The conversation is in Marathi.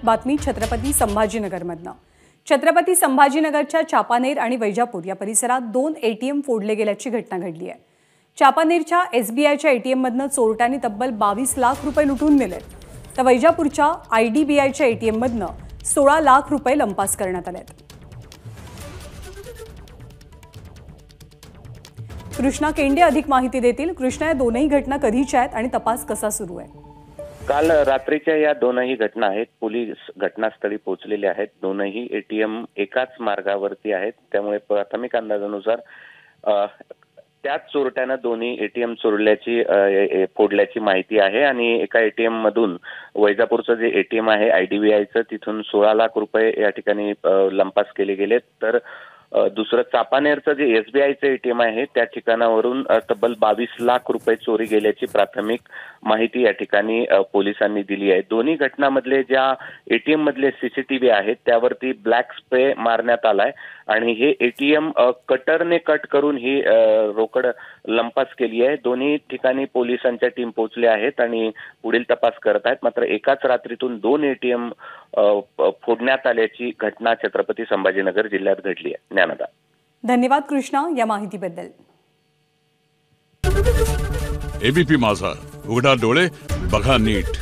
बातमी छत्रपती संभाजीनगरमधनं। छत्रपती संभाजीनगरच्या चापानेर आणि वैजापूर या परिसरात 2 एटीएम फोडले गेल्याची घटना घडली आहे। चापानेरच्या एसबीआयच्या एटीएममधनं चोरट्यांनी तब्बल 22 लाख रुपये लुटून नेलेत, तर वैजापूरच्या आयडीबीआयच्या एटीएममधनं 16 लाख रुपये लंपास करण्यात आलेत। कृष्णा केंडे अधिक माहिती देतील। कृष्णा, या दोनही घटना कधीच्या आहेत आणि तपास कसा सुरू आहे? काल रात्रीच्या या दोनही घटना आहेत। पोलीस घटनास्थळी पोहोचलेले आहेत। दोनही एटीएम एकाच मार्गावरती आहेत, त्यामुळे प्राथमिक अंदाजानुसार त्याच चोरट्यानं दोन्ही एटीएम फोडल्याची माहिती आहे आणि एका एटीएम मधून वैजापूरचं जे एटीएम आहे आयडीबीआयचं तिथून 16 लाख रुपये या ठिकाणी लंपास केले गेलेत, तर दुसरं चापानेरचं जे एसबीआयचं एटीएम आहे त्या ठिकाणावरून तब्बल 22 लाख रुपये चोरी गेल्याची प्राथमिक माहिती या ठिकाणी पोलिसांनी दिली आहे। दोन्ही घटनांमधले ज्या एटीएम मधले सीसीटीव्ही आहेत त्यावरती ब्लॅक स्प्रे मारण्यात आलाय आणि हे एटीएम कटरने कट करून ही रोकड लंपास केली आहे। दोन्ही ठिकाणी पोलिसांच्या टीम पोहोचले आहेत आणि पुढील तपास करत आहेत। मात्र एकाच रात्रीतून 2 एटीएम फोडण्यात आल्याची घटना छत्रपती संभाजीनगर जिल्ह्यात घडली आहे। ज्ञानदा, धन्यवाद कृष्णा या माहितीबद्दल। एबीपी माझा, उघडा डोळे बघा नीट।